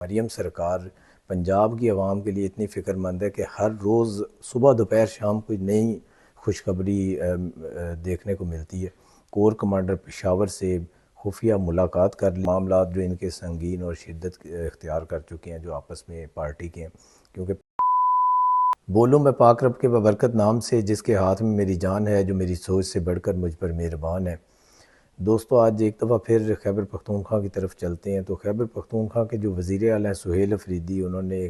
مریم سرکار پنجاب کی عوام کے لیے اتنی فکر مند ہے کہ ہر روز صبح دوپہر شام کوئی نئی خوشخبری دیکھنے کو ملتی ہے۔ کور کمانڈر پشاور سے خفیہ ملاقات کر لی، معاملات جو ان کے سنگین اور شدت اختیار کر چکے ہیں جو آپس میں پارٹی کے ہیں، کیونکہ بولوں میں پاک رب کے ببرکت نام سے جس کے ہاتھ میں میری جان ہے، جو میری سوچ سے بڑھ کر مجھ پر مہربان ہے۔ دوستو، آج ایک دفعہ پھر خیبر پختونخوا کی طرف چلتے ہیں۔ تو خیبر پختونخوا کے جو وزیر اعلیٰ ہیں سہیل افریدی، انہوں نے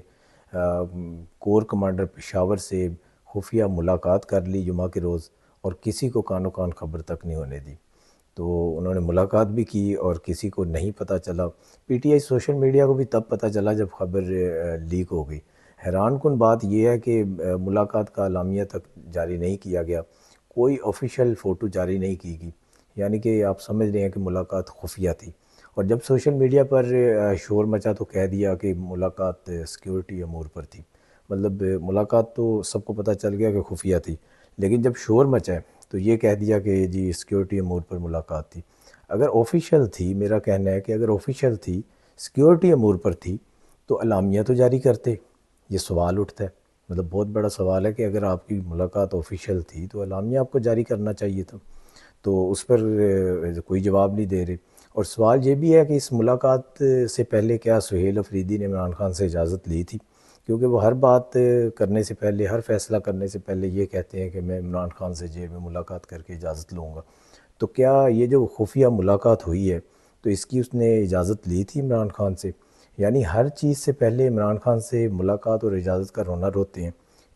کور کمانڈر پشاور سے خفیہ ملاقات کر لی جمعہ کے روز، اور کسی کو کان و کان خبر تک نہیں ہونے دی۔ تو انہوں نے ملاقات بھی کی اور کسی کو نہیں پتہ چلا۔ پی ٹی آئی سوشل میڈیا کو بھی تب پتہ چلا جب خبر لیک ہو گئی۔ حیران کن بات یہ ہے کہ ملاقات کا اعلامیہ تک جاری نہیں کیا گیا، کوئی آفیشیل فوٹو جاری نہیں کی گئی، یعنی کہ آپ سمجھ رہے ہیں کہ ملاقات خفیہ تھی۔ اور جب سوشل میڈیا پر شور مچا تو کہہ دیا کہ ملاقات سیکیورٹی امور پر تھی۔ مطلب ملاقات تو سب کو پتہ چل گیا کہ خفیہ تھی، لیکن جب شور مچا تو یہ کہہ دیا کہ جی سیکیورٹی امور پر ملاقات تھی۔ اگر آفیشیل تھی، میرا کہنا ہے کہ اگر آفیشیل تھی، سیکیورٹی امور پر تھی، تو اعلامیہ تو جاری کرتے۔ یہ سوال اٹھتا ہے، مطلب بہت بڑا سوال ہے کہ اگر آپ کی ملاقات آفیشیل تھی تو اعلامیہ آپ کو جاری کرنا چاہیے تھا۔ تو اس پر کوئی جواب نہیں دے رہے۔ اور سوال یہ بھی ہے کہ اس ملاقات سے پہلے کیا سہیل افریدی نے عمران خان سے اجازت لی تھی؟ کیونکہ وہ ہر بات کرنے سے پہلے، ہر فیصلہ کرنے سے پہلے یہ کہتے ہیں کہ میں عمران خان سے جیل میں ملاقات کر کے اجازت لوں گا۔ تو کیا یہ جو خفیہ ملاقات ہوئی ہے تو اس کی اس نے اجازت لی تھی عمران خان سے؟ یعنی ہر چیز سے پہلے عمران خان سے ملاقات اور اجازت کا رونا روتے ہیں،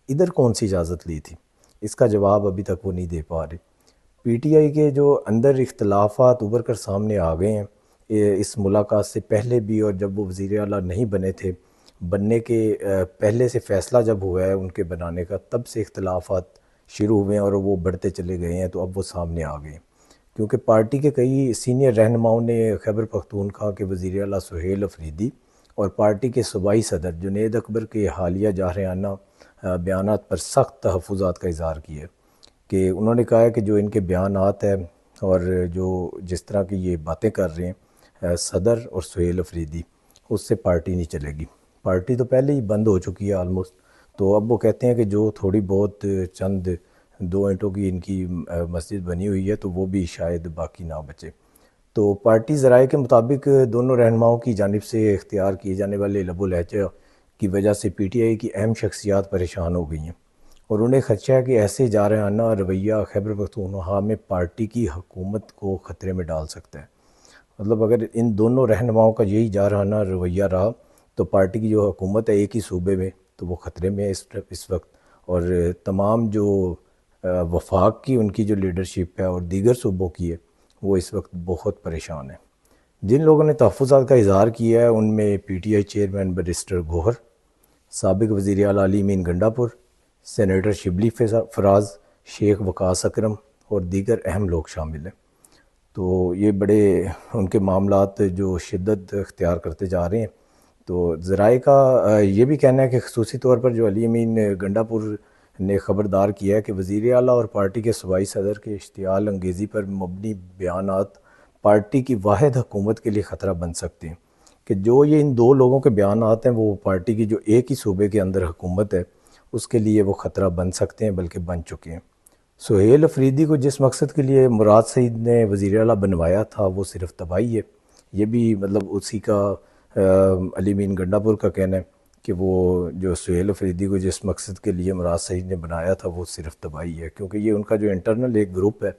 ادھر کون سی اجازت لی تھی؟ اس کا جواب ابھی تک وہ نہیں دے پا رہے۔ پی ٹی آئی کے جو اندر اختلافات ابھر کر سامنے آ گئے ہیں اس ملاقات سے پہلے بھی، اور جب وہ وزیر اعلیٰ نہیں بنے تھے، بننے کے پہلے سے فیصلہ جب ہوا ہے ان کے بنانے کا، تب سے اختلافات شروع ہوئے ہیں اور وہ بڑھتے چلے گئے ہیں۔ تو اب وہ سامنے آ گئے ہیں کیونکہ پارٹی کے کئی سینئر رہنماؤں نے خیبر پختونخوا کے وزیر اعلیٰ سہیل افریدی اور پارٹی کے صوبائی صدر جنید اکبر کے حالیہ جارحانہ بیانات پر سخت تحفظات کا اظہار کیا ہے کہ انہوں نے کہا ہے کہ جو ان کے بیانات ہیں اور جو جس طرح کی یہ باتیں کر رہے ہیں صدر اور سہیل افریدی، اس سے پارٹی نہیں چلے گی۔ پارٹی تو پہلے ہی بند ہو چکی ہے آلموسٹ۔ تو اب وہ کہتے ہیں کہ جو تھوڑی بہت چند 2 اینٹوں کی ان کی مسجد بنی ہوئی ہے تو وہ بھی شاید باقی نہ بچے۔ تو پارٹی ذرائع کے مطابق دونوں رہنماؤں کی جانب سے اختیار کیے جانے والے لب و لہجہ کی وجہ سے پی ٹی آئی کی اہم شخصیات پریشان ہو گئی ہیں، اور انہیں خدشہ ہے کہ ایسے جارحانہ رویہ خیبر پختونخوا میں پارٹی کی حکومت کو خطرے میں ڈال سکتا ہے۔ مطلب اگر ان دونوں رہنماؤں کا یہی جارحانہ رویہ رہا تو پارٹی کی جو حکومت ہے ایک ہی صوبے میں، تو وہ خطرے میں ہے اس وقت۔ اور تمام جو وفاق کی ان کی جو لیڈرشپ ہے اور دیگر صوبوں کی ہے، وہ اس وقت بہت پریشان ہے۔ جن لوگوں نے تحفظات کا اظہار کیا ہے ان میں P T I chairman barrister Gohar, سابق وزیر اعلیٰ علی امین گنڈا پور، سینیٹر شبلی فراز، شیخ وقاص اکرم اور دیگر اہم لوگ شامل ہیں۔ تو یہ بڑے ان کے معاملات جو شدت اختیار کرتے جا رہے ہیں۔ تو ذرائع کا یہ بھی کہنا ہے کہ خصوصی طور پر جو علی امین گنڈا پور نے خبردار کیا ہے کہ وزیر اعلیٰ اور پارٹی کے صوبائی صدر کے اشتعال انگیزی پر مبنی بیانات پارٹی کی واحد حکومت کے لیے خطرہ بن سکتے ہیں، کہ جو یہ ان 2 لوگوں کے بیانات ہیں وہ پارٹی کی جو ایک ہی صوبے کے اندر حکومت ہے اس کے لیے وہ خطرہ بن سکتے ہیں، بلکہ بن چکے ہیں۔ سہیل افریدی کو جس مقصد کے لیے مراد سعید نے وزیر اعلیٰ بنوایا تھا وہ صرف تباہی ہے۔ یہ بھی مطلب اسی کا علی امین گنڈا پور کا کہنا ہے کہ وہ جو سہیل افریدی کو جس مقصد کے لیے مراد سعید نے بنایا تھا وہ صرف تباہی ہے، کیونکہ یہ ان کا جو انٹرنل ایک گروپ ہے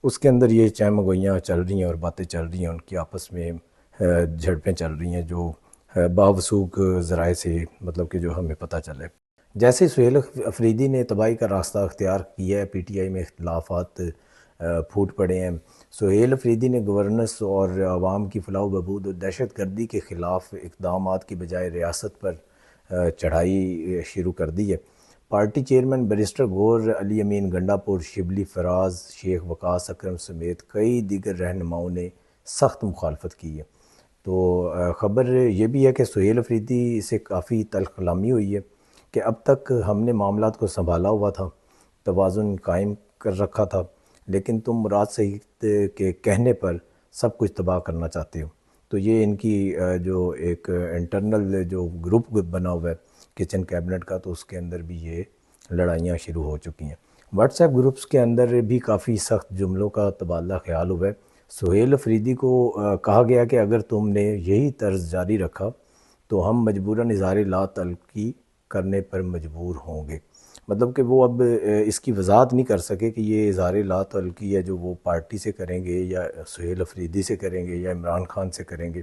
اس کے اندر یہ چہمگوئیاں چل رہی ہیں اور باتیں چل رہی ہیں، ان کی آپس میں جھڑپیں چل رہی ہیں جو باوثوق ذرائع سے مطلب کہ جو ہمیں پتہ چلے۔ جیسے سہیل افریدی نے تباہی کا راستہ اختیار کیا ہے، پی ٹی آئی میں اختلافات پھوٹ پڑے ہیں۔ سہیل افریدی نے گورننس اور عوام کی فلاح و بہبود اور دہشت گردی کے خلاف اقدامات کی بجائے ریاست پر چڑھائی شروع کر دی ہے۔ پارٹی چیئرمین بیرسٹر گوہر، علی امین گنڈا پور، شبلی فراز، شیخ وقاص اکرم سمیت کئی دیگر رہنماؤں نے سخت مخالفت کی ہے۔ تو خبر یہ بھی ہے کہ سہیل افریدی سے کافی تلخ کلامی ہوئی ہے کہ اب تک ہم نے معاملات کو سنبھالا ہوا تھا، توازن قائم کر رکھا تھا، لیکن تم مراد سعید کے کہنے پر سب کچھ تباہ کرنا چاہتے ہو۔ تو یہ ان کی جو ایک انٹرنل جو گروپ بنا ہوا ہے کچن کیبنٹ کا، تو اس کے اندر بھی یہ لڑائیاں شروع ہو چکی ہیں۔ واٹس ایپ گروپس کے اندر بھی کافی سخت جملوں کا تبادلہ خیال ہوا ہے۔ سہیل افریدی کو کہا گیا کہ اگر تم نے یہی طرز جاری رکھا تو ہم مجبوراً اظہار لا تعلقی کرنے پر مجبور ہوں گے۔ مطلب کہ وہ اب اس کی وضاحت نہیں کر سکے کہ یہ اظہار لا تعلقی ہے جو وہ پارٹی سے کریں گے یا سہیل افریدی سے کریں گے یا عمران خان سے کریں گے،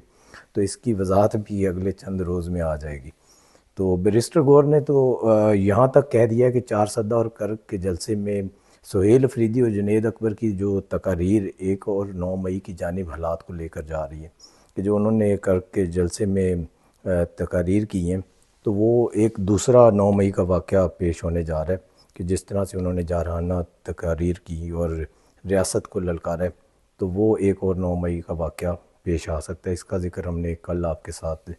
تو اس کی وضاحت بھی اگلے چند روز میں آ جائے گی۔ تو بیرسٹر گور نے تو یہاں تک کہہ دیا کہ 4 سدہ اور کرک کے جلسے میں سہیل افریدی اور جنید اکبر کی جو تقاریر 1 اور 9 مئی کی جانب حالات کو لے کر جا رہی ہے، کہ جو انہوں نے کرک کے جلسے میں تقاریر کی ہیں، تو وہ ایک دوسرا 9 مئی کا واقعہ پیش ہونے جا رہا ہے کہ جس طرح سے انہوں نے جارحانہ تقاریر کی اور ریاست کو للکارا ہے، تو وہ 1 اور 9 مئی کا واقعہ پیش آ سکتا ہے۔ اس کا ذکر ہم نے کل آپ کے ساتھ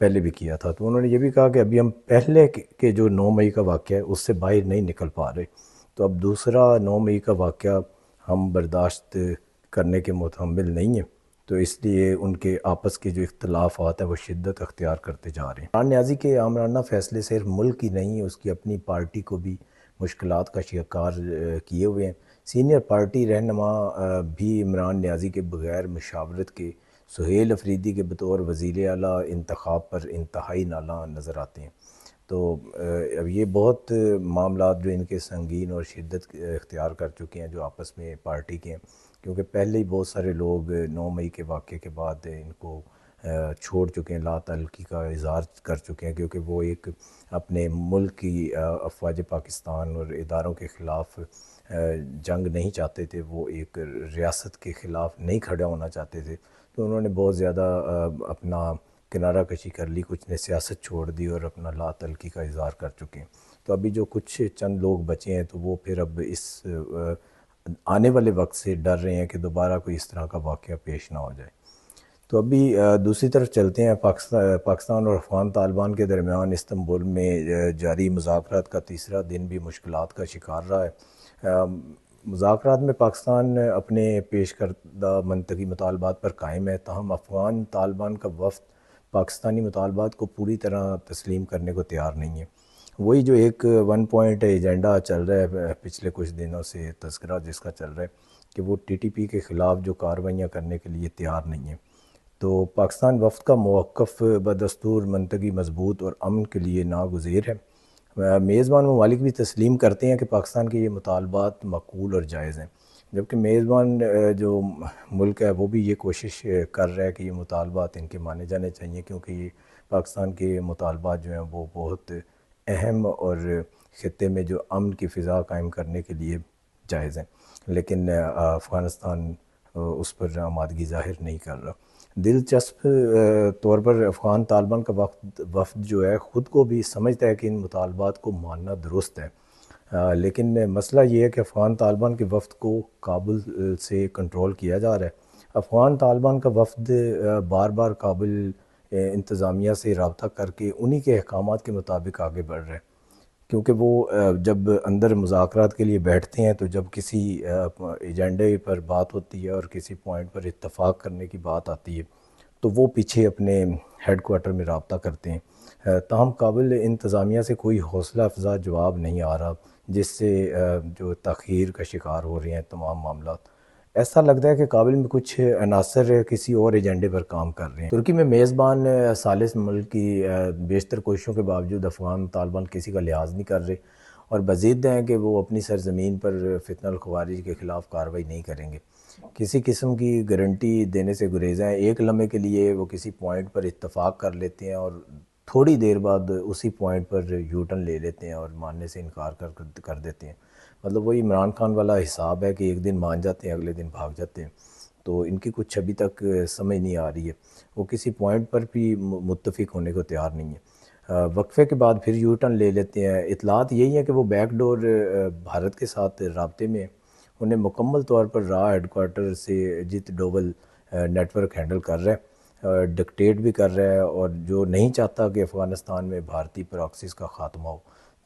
پہلے بھی کیا تھا۔ تو انہوں نے یہ بھی کہا کہ ابھی ہم پہلے کے جو 9 مئی کا واقعہ ہے اس سے باہر نہیں نکل پا رہے، تو اب دوسرا 9 مئی کا واقعہ ہم برداشت کرنے کے متحمل نہیں ہیں، تو اس لیے ان کے آپس کے جو اختلافات ہیں وہ شدت اختیار کرتے جا رہے ہیں۔ عمران نیازی کے آمرانہ فیصلے صرف ملک ہی نہیں، اس کی اپنی پارٹی کو بھی مشکلات کا شکار کیے ہوئے ہیں۔ سینئر پارٹی رہنما بھی عمران نیازی کے بغیر مشاورت کے سہیل افریدی کے بطور وزیر اعلیٰ انتخاب پر انتہائی نالاں نظر آتے ہیں۔ تو اب یہ بہت معاملات جو ان کے سنگین اور شدت اختیار کر چکے ہیں جو آپس میں پارٹی کے ہیں، کیونکہ پہلے ہی بہت سارے لوگ 9 مئی کے واقعے کے بعد ان کو چھوڑ چکے ہیں، لا تعلقی کا اظہار کر چکے ہیں، کیونکہ وہ ایک اپنے ملک کی افواج پاکستان اور اداروں کے خلاف جنگ نہیں چاہتے تھے، وہ ایک ریاست کے خلاف نہیں کھڑا ہونا چاہتے تھے، تو انہوں نے بہت زیادہ اپنا کنارہ کشی کر لی، کچھ نے سیاست چھوڑ دی اور اپنا لا تعلقی کا اظہار کر چکے ہیں۔ تو ابھی جو کچھ چند لوگ بچے ہیں تو وہ پھر اب اس آنے والے وقت سے ڈر رہے ہیں کہ دوبارہ کوئی اس طرح کا واقعہ پیش نہ ہو جائے۔ تو ابھی دوسری طرف چلتے ہیں، پاکستان اور افغان طالبان کے درمیان استنبول میں جاری مذاکرات کا تیسرا دن بھی مشکلات کا شکار رہا ہے۔ مذاکرات میں پاکستان اپنے پیش کردہ منطقی مطالبات پر قائم ہے، تاہم افغان طالبان کا وفد پاکستانی مطالبات کو پوری طرح تسلیم کرنے کو تیار نہیں ہے۔ وہی جو ایک 1 پوائنٹ ایجنڈا چل رہا ہے پچھلے کچھ دنوں سے، تذکرہ جس کا چل رہا ہے کہ وہ ٹی ٹی پی کے خلاف جو کارروائیاں کرنے کے لیے تیار نہیں ہیں، تو پاکستان وفد کا موقف بدستور منطقی مضبوط اور امن کے لیے ناگزیر ہے۔ میزبان ممالک بھی تسلیم کرتے ہیں کہ پاکستان کے یہ مطالبات معقول اور جائز ہیں، جبکہ میزبان جو ملک ہے وہ بھی یہ کوشش کر رہا ہے کہ یہ مطالبات ان کے مانے جانے چاہیے، کیونکہ یہ پاکستان کے مطالبات جو ہیں وہ بہت اہم اور خطے میں جو امن کی فضا قائم کرنے کے لیے جائز ہیں، لیکن افغانستان اس پر آمادگی ظاہر نہیں کر رہا۔ دلچسپ طور پر افغان طالبان کا وفد جو ہے خود کو بھی سمجھتا ہے کہ ان مطالبات کو ماننا درست ہے، لیکن مسئلہ یہ ہے کہ افغان طالبان کے وفد کو کابل سے کنٹرول کیا جا رہا ہے۔ افغان طالبان کا وفد بار بار کابل انتظامیہ سے رابطہ کر کے انہی کے احکامات کے مطابق آگے بڑھ رہے ہیں، کیونکہ وہ جب اندر مذاکرات کے لیے بیٹھتے ہیں تو جب کسی ایجنڈے پر بات ہوتی ہے اور کسی پوائنٹ پر اتفاق کرنے کی بات آتی ہے تو وہ پیچھے اپنے ہیڈ کوارٹر میں رابطہ کرتے ہیں، تاہم کابل انتظامیہ سے کوئی حوصلہ افزا جواب نہیں آ رہا، جس سے جو تاخیر کا شکار ہو رہے ہیں تمام معاملات۔ ایسا لگتا ہے کہ کابل میں کچھ عناصر کسی اور ایجنڈے پر کام کر رہے ہیں۔ ترکی میں میزبان ثالث ملک کی بیشتر کوششوں کے باوجود افغان طالبان کسی کا لحاظ نہیں کر رہے اور بضد ہیں کہ وہ اپنی سرزمین پر فتنہ الخوارج کے خلاف کارروائی نہیں کریں گے، کسی قسم کی گارنٹی دینے سے گریز ہیں۔ ایک لمحے کے لیے وہ کسی پوائنٹ پر اتفاق کر لیتے ہیں اور تھوڑی دیر بعد اسی پوائنٹ پر یو ٹرن لے لیتے ہیں اور ماننے سے انکار کر دیتے ہیں۔ مطلب وہی عمران خان والا حساب ہے کہ ایک دن مان جاتے ہیں اگلے دن بھاگ جاتے ہیں، تو ان کی کچھ ابھی تک سمجھ نہیں آ رہی ہے، وہ کسی پوائنٹ پر بھی متفق ہونے کو تیار نہیں ہے، وقفے کے بعد پھر یو ٹرن لے لیتے ہیں۔ اطلاعات یہی ہیں کہ وہ بیک ڈور بھارت کے ساتھ رابطے میں، انہیں مکمل طور پر را ہیڈ کوارٹر سے Ajit Doval network handle کر رہا ہے، ڈکٹیٹ بھی کر رہا ہے، اور جو نہیں چاہتا کہ افغانستان میں بھارتی پراکسیز کا خاتمہ ہو۔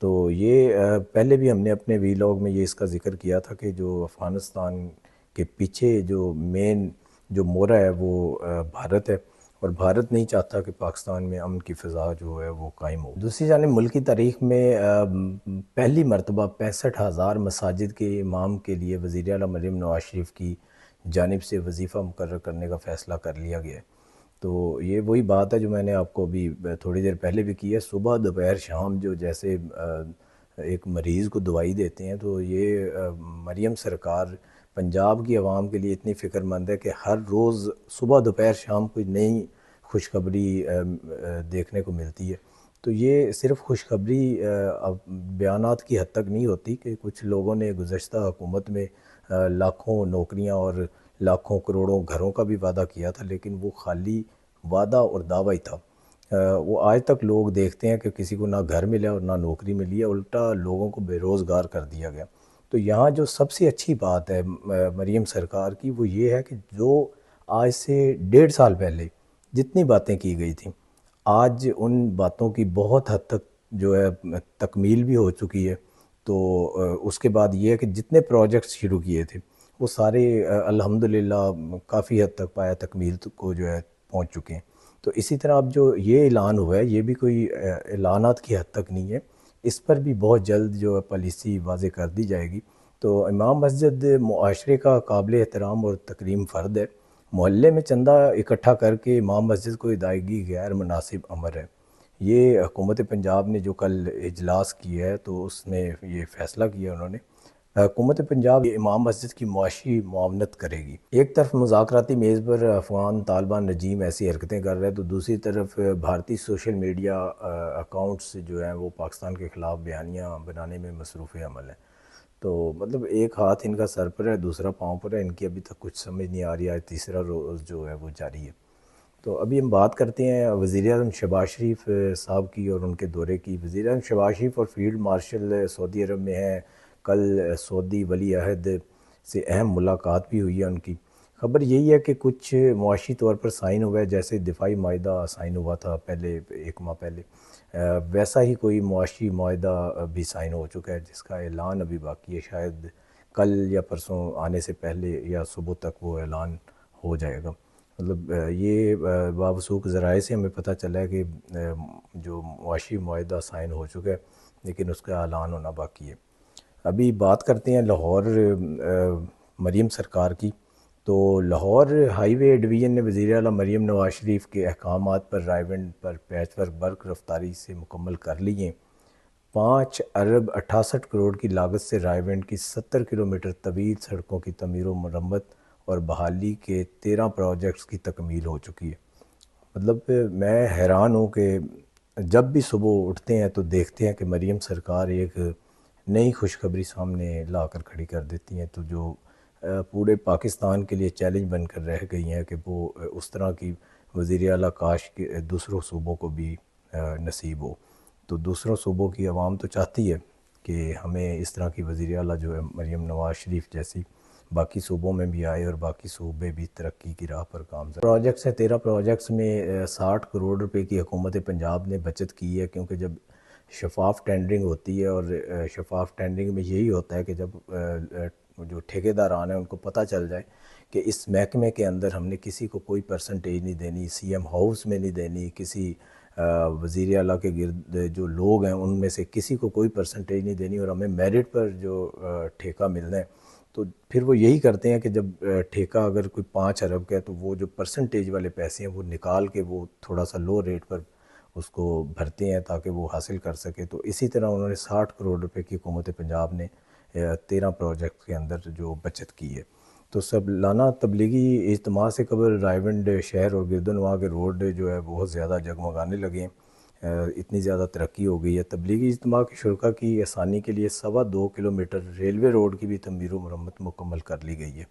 تو یہ پہلے بھی ہم نے اپنے وی لاگ میں یہ اس کا ذکر کیا تھا کہ جو افغانستان کے پیچھے جو مین جو مورا ہے وہ بھارت ہے، اور بھارت نہیں چاہتا کہ پاکستان میں امن کی فضا جو ہے وہ قائم ہو۔ دوسری جانب ملک کی تاریخ میں پہلی مرتبہ 65,000 مساجد کے امام کے لیے وزیر اعلیٰ مریم نواز شریف کی جانب سے وظیفہ مقرر کرنے کا فیصلہ کر لیا گیا ہے۔ تو یہ وہی بات ہے جو میں نے آپ کو ابھی تھوڑی دیر پہلے بھی کی ہے، صبح دوپہر شام جو جیسے ایک مریض کو دوائی دیتے ہیں، تو یہ مریم سرکار پنجاب کی عوام کے لیے اتنی فکر مند ہے کہ ہر روز صبح دوپہر شام کوئی نئی خوشخبری دیکھنے کو ملتی ہے۔ تو یہ صرف خوشخبری بیانات کی حد تک نہیں ہوتی کہ کچھ لوگوں نے گزشتہ حکومت میں لاکھوں نوکریاں اور لاکھوں کروڑوں گھروں کا بھی وعدہ کیا تھا، لیکن وہ خالی وعدہ اور دعویٰ ہی تھا۔ وہ آج تک لوگ دیکھتے ہیں کہ کسی کو نہ گھر ملا اور نہ نوکری ملی ہے، الٹا لوگوں کو بے روزگار کر دیا گیا۔ تو یہاں جو سب سے اچھی بات ہے مریم سرکار کی وہ یہ ہے کہ جو آج سے 1.5 سال پہلے جتنی باتیں کی گئی تھیں، آج ان باتوں کی بہت حد تک جو ہے تکمیل بھی ہو چکی ہے۔ تو اس کے بعد یہ ہے کہ جتنے پروجیکٹس شروع کیے تھے وہ سارے الحمدللہ کافی حد تک پایا تکمیل کو جو ہے پہنچ چکے ہیں۔ تو اسی طرح اب جو یہ اعلان ہوا ہے یہ بھی کوئی اعلانات کی حد تک نہیں ہے، اس پر بھی بہت جلد جو ہے پالیسی واضح کر دی جائے گی۔ تو امام مسجد معاشرے کا قابل احترام اور تکریم فرد ہے۔ محلے میں چندہ اکٹھا کر کے امام مسجد کو ادائیگی غیر مناسب امر ہے۔ یہ حکومت پنجاب نے جو کل اجلاس کیا ہے تو اس میں یہ فیصلہ کیا انہوں نے، حکومت پنجاب امام مسجد کی معاشی معاونت کرے گی۔ ایک طرف مذاکراتی میز پر افغان طالبان رجیم ایسی حرکتیں کر رہے ہیں، تو دوسری طرف بھارتی سوشل میڈیا اکاؤنٹس جو ہیں وہ پاکستان کے خلاف بیانیاں بنانے میں مصروف عمل ہیں۔ تو مطلب ایک ہاتھ ان کا سر پر ہے، دوسرا پاؤں پر ہے، ان کی ابھی تک کچھ سمجھ نہیں آ رہی، آج تیسرا روز جو ہے وہ جاری ہے۔ تو ابھی ہم بات کرتے ہیں وزیر اعظم شہباز شریف صاحب کی اور ان کے دورے کی۔ وزیر اعظم شہباز شریف اور فیلڈ مارشل سعودی عرب میں ہیں۔ کل سعودی ولی عہد سے اہم ملاقات بھی ہوئی ہے ان کی۔ خبر یہی ہے کہ کچھ معاشی طور پر سائن ہوا ہے، جیسے دفاعی معاہدہ سائن ہوا تھا پہلے 1 ماہ پہلے، ویسا ہی کوئی معاشی معاہدہ بھی سائن ہو چکا ہے جس کا اعلان ابھی باقی ہے، شاید کل یا پرسوں آنے سے پہلے یا صبح تک وہ اعلان ہو جائے گا۔ مطلب یہ بابسوق ذرائع سے ہمیں پتہ چلا ہے کہ جو معاشی معاہدہ سائن ہو چکا ہے لیکن اس کا اعلان ہونا باقی ہے۔ ابھی بات کرتے ہیں لاہور مریم سرکار کی۔ تو لاہور ہائی وے ڈویژن نے وزیر اعلیٰ مریم نواز شریف کے احکامات پر رائے بند پر پیچ ورک برق رفتاری سے مکمل کر لی ہیں۔ 5 ارب 68 کروڑ کی لاگت سے رائے بند کی 70 کلومیٹر طویل سڑکوں کی تعمیر و مرمت اور بحالی کے 13 پروجیکٹس کی تکمیل ہو چکی ہے۔ مطلب میں حیران ہوں کہ جب بھی صبح اٹھتے ہیں تو دیکھتے ہیں کہ مریم سرکار ایک نئی خوشخبری سامنے لا کر کھڑی کر دیتی ہیں، تو جو پورے پاکستان کے لیے چیلنج بن کر رہ گئی ہیں کہ وہ اس طرح کی وزیر اعلیٰ کاش کے دوسروں صوبوں کو بھی نصیب ہو۔ تو دوسروں صوبوں کی عوام تو چاہتی ہے کہ ہمیں اس طرح کی وزیر اعلیٰ جو ہے مریم نواز شریف جیسی باقی صوبوں میں بھی آئے اور باقی صوبے بھی ترقی کی راہ پر کام پروجیکٹس ہیں۔ 13 پروجیکٹس میں 60 کروڑ روپے کی حکومت پنجاب نے بچت کی ہے، کیونکہ جب شفاف ٹینڈرنگ ہوتی ہے اور شفاف ٹینڈرنگ میں یہی ہوتا ہے کہ جب جو ٹھیکیداران ہیں ان کو پتہ چل جائے کہ اس محکمے کے اندر ہم نے کسی کو کوئی پرسنٹیج نہیں دینی، سی ایم ہاؤس میں نہیں دینی، کسی وزیر اعلیٰ کے گرد جو لوگ ہیں ان میں سے کسی کو کوئی پرسنٹیج نہیں دینی اور ہمیں میرٹ پر جو ٹھیکہ ملنا ہے، تو پھر وہ یہی کرتے ہیں کہ جب ٹھیکہ اگر کوئی 5 ارب کا ہے تو وہ جو پرسنٹیج والے پیسے ہیں وہ نکال کے وہ تھوڑا سا لو ریٹ پر اس کو بھرتے ہیں تاکہ وہ حاصل کر سکے۔ تو اسی طرح انہوں نے 60 کروڑ روپے کی حکومت پنجاب نے 13 پروجیکٹ کے اندر جو بچت کی ہے۔ تو سالانہ تبلیغی اجتماع سے قبل رائے بند شہر اور گردنواں کے روڈ جو ہے بہت زیادہ جگمگانے لگے ہیں، اتنی زیادہ ترقی ہو گئی ہے۔ تبلیغی اجتماع کے شرکاء کی آسانی کے لیے 2.25 کلومیٹر ریلوے روڈ کی بھی تعمیر و مرمت مکمل کر لی گئی ہے۔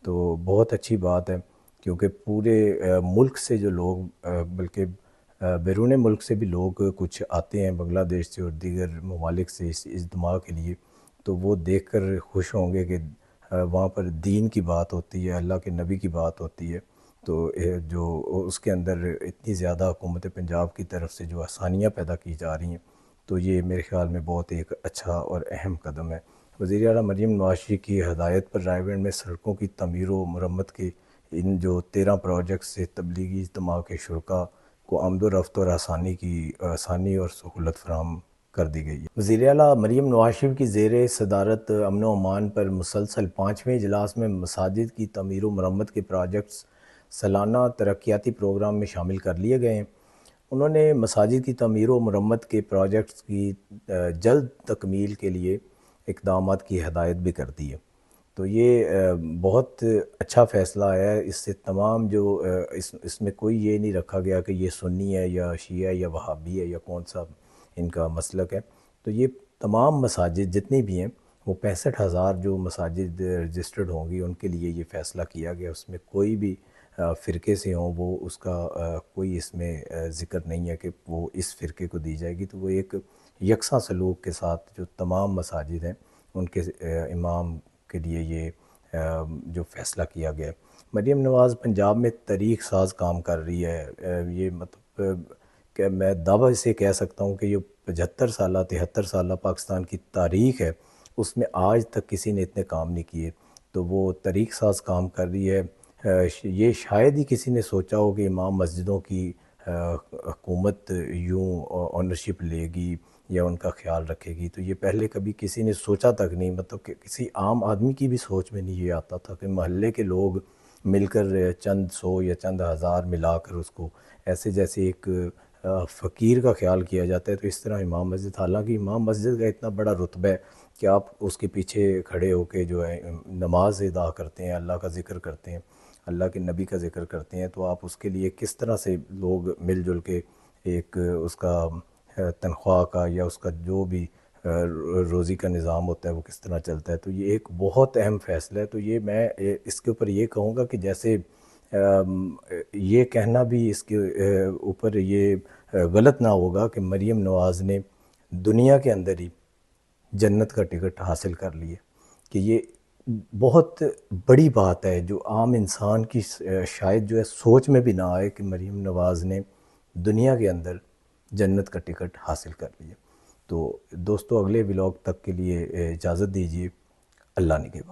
تو بہت اچھی بات ہے، کیونکہ پورے ملک سے جو لوگ بلکہ بیرون ملک سے بھی لوگ کچھ آتے ہیں، بنگلہ دیش سے اور دیگر ممالک سے اس اجتماع کے لیے، تو وہ دیکھ کر خوش ہوں گے کہ وہاں پر دین کی بات ہوتی ہے، اللہ کے نبی کی بات ہوتی ہے، تو جو اس کے اندر اتنی زیادہ حکومت پنجاب کی طرف سے جو آسانیاں پیدا کی جا رہی ہیں، تو یہ میرے خیال میں بہت ایک اچھا اور اہم قدم ہے۔ وزیر اعلیٰ مریم نواز شریف کی ہدایت پر رائے بند میں سڑکوں کی تعمیر و مرمت کے ان جو 13 پروجیکٹ سے تبلیغی اجتماع کے شرکا کو آمد و رفت اور آسانی اور سہولت فراہم کر دی گئی ہے۔ وزیر اعلیٰ مریم نواز شریف کی زیر صدارت امن و امان پر مسلسل 5ویں اجلاس میں مساجد کی تعمیر و مرمت کے پروجیکٹس سالانہ ترقیاتی پروگرام میں شامل کر لیے گئے ہیں۔ انہوں نے مساجد کی تعمیر و مرمت کے پروجیکٹس کی جلد تکمیل کے لیے اقدامات کی ہدایت بھی کر دی ہے۔ تو یہ بہت اچھا فیصلہ ہے۔ اس سے تمام جو اس میں کوئی یہ نہیں رکھا گیا کہ یہ سنی ہے یا شیعہ ہے یا وہابی ہے یا کون سا ان کا مسلک ہے۔ تو یہ تمام مساجد جتنی بھی ہیں وہ 65,000 جو مساجد رجسٹرڈ ہوں گی ان کے لیے یہ فیصلہ کیا گیا۔ اس میں کوئی بھی فرقے سے ہوں وہ اس کا کوئی اس میں ذکر نہیں ہے کہ وہ اس فرقے کو دی جائے گی۔ تو وہ ایک یکساں سلوک کے ساتھ جو تمام مساجد ہیں ان کے امام کے لیے یہ جو فیصلہ کیا گیا ہے۔ مریم نواز پنجاب میں تاریخ ساز کام کر رہی ہے۔ یہ مطلب کہ میں دعوی سے کہہ سکتا ہوں کہ یہ 75 سالہ 73 سالہ پاکستان کی تاریخ ہے، اس میں آج تک کسی نے اتنے کام نہیں کیے۔ تو وہ تاریخ ساز کام کر رہی ہے۔ یہ شاید ہی کسی نے سوچا ہو کہ امام مسجدوں کی حکومت یوں اونرشپ لے گی یا ان کا خیال رکھے گی۔ تو یہ پہلے کبھی کسی نے سوچا تک نہیں، مطلب کہ کسی عام آدمی کی بھی سوچ میں نہیں یہ آتا تھا کہ محلے کے لوگ مل کر چند سو یا چند ہزار ملا کر اس کو ایسے جیسے ایک فقیر کا خیال کیا جاتا ہے تو اس طرح امام مسجد، حالانکہ امام مسجد کا اتنا بڑا رتبہ ہے کہ آپ اس کے پیچھے کھڑے ہو کے جو ہے نماز ادا کرتے ہیں، اللہ کا ذکر کرتے ہیں، اللہ کے نبی کا ذکر کرتے ہیں، تو آپ اس کے لیے کس طرح سے لوگ مل جل کے ایک اس کا تنخواہ کا یا اس کا جو بھی روزی کا نظام ہوتا ہے وہ کس طرح چلتا ہے۔ تو یہ ایک بہت اہم فیصلہ ہے۔ تو یہ میں اس کے اوپر یہ کہوں گا کہ جیسے یہ کہنا بھی اس کے اوپر یہ غلط نہ ہوگا کہ مریم نواز نے دنیا کے اندر ہی جنت کا ٹکٹ حاصل کر لیے، کہ یہ بہت بڑی بات ہے جو عام انسان کی شاید جو ہے سوچ میں بھی نہ آئے کہ مریم نواز نے دنیا کے اندر جنت کا ٹکٹ حاصل کر لیا۔ تو دوستو اگلے ولاگ تک کے لیے اجازت دیجیے۔ اللہ نگہبان۔